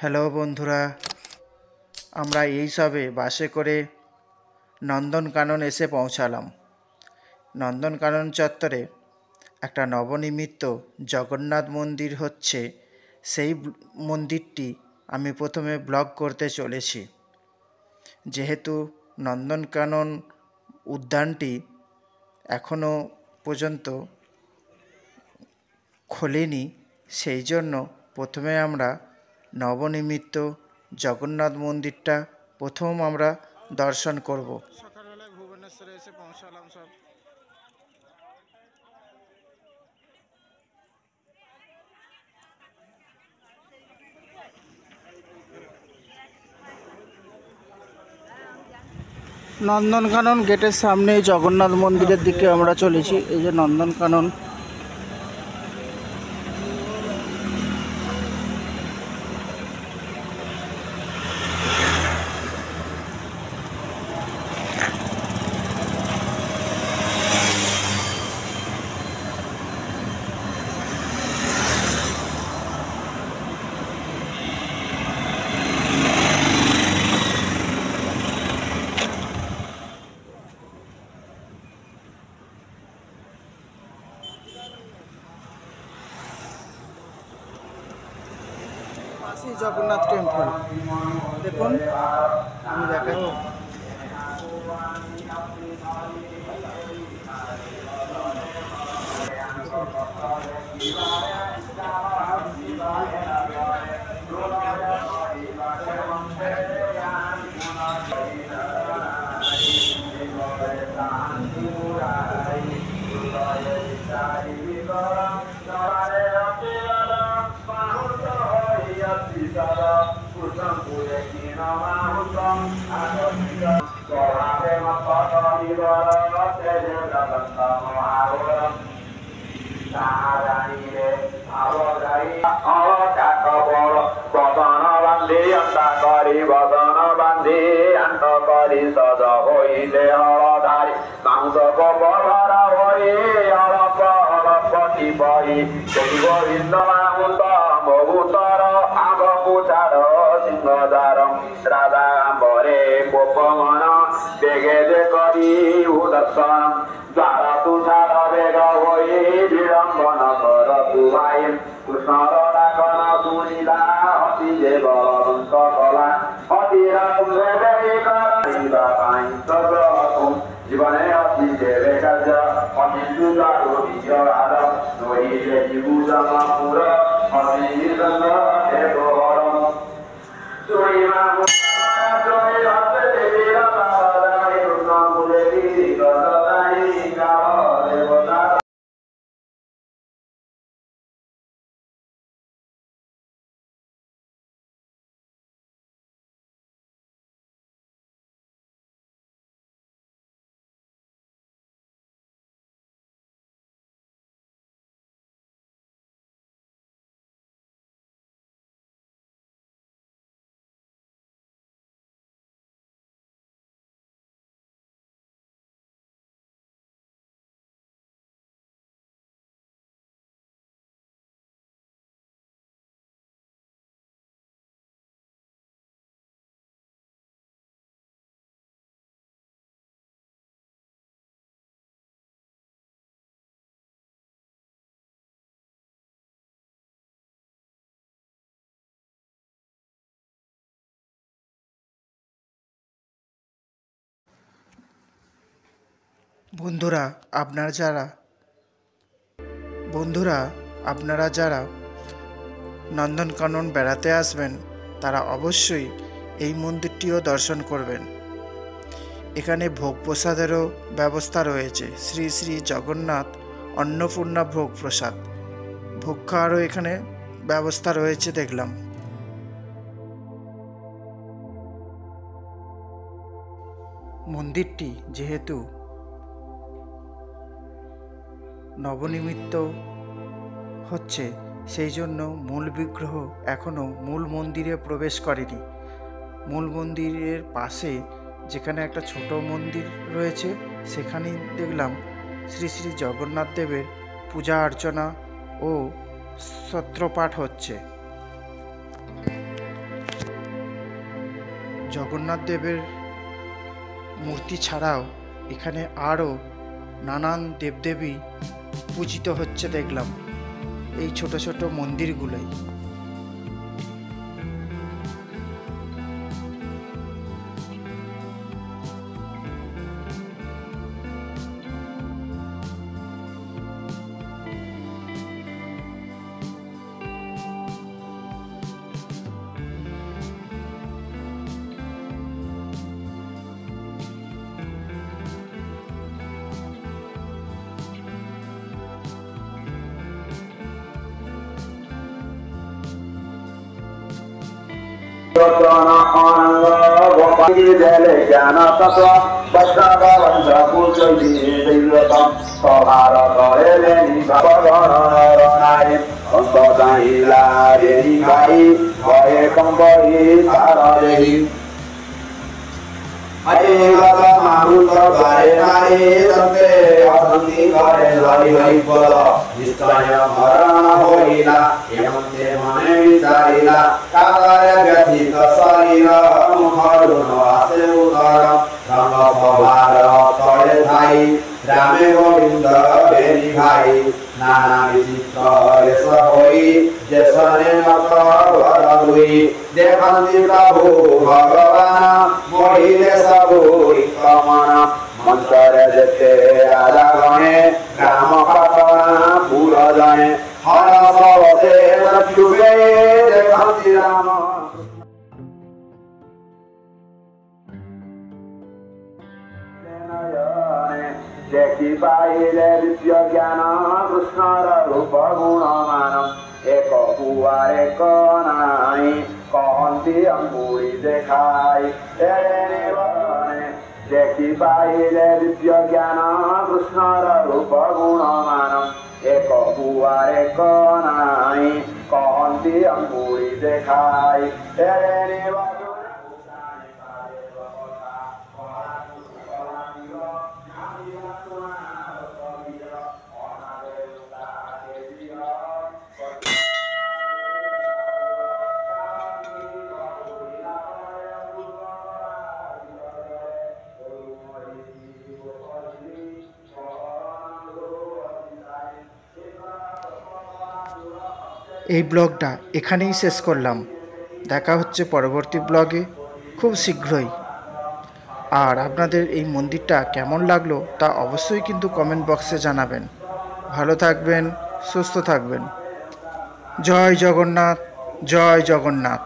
Hello বন্ধুরা, আমরা এই সবে বাসে করে নন্দনকানন এসে পৌঁছালাম। নন্দনকানন চত্বরে একটা নবনির্মিত জগন্নাথ মন্দির হচ্ছে। সেই মন্দিরটি আমি প্রথমে ব্লগ করতে চলেছি। যেহেতু নন্দনকানন উদ্যানটি এখনও পর্যন্ত খোলেনি, সেই জন্য প্রথমে আমরা নবনির্মিত জগন্নাথ মন্দিরটা আমরা দর্শন করব। সকালবেলায় ভুবনেশ্বরে এসে পৌঁছালাম সব। নন্দনকানন গেটের সামনে জগন্নাথ মন্দিরের দিকে আমরা চলেছি। এই যে নন্দনকানন। জগন্নাথ টেম্পল দেখুন, আমি দেখাবো। আপনারা যারা নন্দনকানন বেড়াতে আসবেন, তারা অবশ্যই এই মন্দিরটিও দর্শন করবেন। এখানে ভোগ প্রসাদেরও ব্যবস্থা রয়েছে। শ্রী শ্রী জগন্নাথ অন্নপূর্ণা ভোগ প্রসাদ, ভোগ খাওয়ারও এখানে ব্যবস্থা রয়েছে দেখলাম। মন্দিরটি যেহেতু নবনির্মিত হচ্ছে, সেই জন্য মূল বিগ্রহ এখনও মূল মন্দিরে প্রবেশ করেনি। মূল মন্দিরের পাশে যেখানে একটা ছোট মন্দির রয়েছে, সেখানেই দেখলাম শ্রী শ্রী জগন্নাথ দেবের পূজা অর্চনা ও স্তোত্রপাঠ হচ্ছে। জগন্নাথ দেবের মূর্তি ছাড়াও এখানে আরও নানান দেবদেবী পূজিত হচ্ছে দেখলাম এই ছোট ছোট মন্দিরগুলোই। রামে গোবিন্দ বেরি ভাই নানা বিচিত্র রেশ হই দেশনে মত বরদুই দেখন্তি প্রভু ভগবান মহিলে সবু কমন মন্তরে যেতে রাজা গণে গ্রাম পাটনা পুর জনে হর সবতে চক্ষুবে দেখন্তি রাম। দেখি পাইলে দিব্য জ্ঞান কৃষ্ণর রূপ গুণমান এক কুয়ার এক নাই কহন্তি অঙ্গুলি দেখাই দেখি পাইলে দিব্য জ্ঞান কৃষ্ণর রূপ গুণমান এক কুয়ার এক নাই কহন্তি অঙ্গুলি দেখাই এই ব্লগটা এখানেই শেষ করলাম। দেখা হচ্ছে পরবর্তী ব্লগে খুব শীঘ্রই। আর আপনাদের এই মন্দিরটা কেমন লাগলো তা অবশ্যই কিন্তু কমেন্ট বক্সে জানাবেন। ভালো থাকবেন, সুস্থ থাকবেন। জয় জগন্নাথ, জয় জগন্নাথ।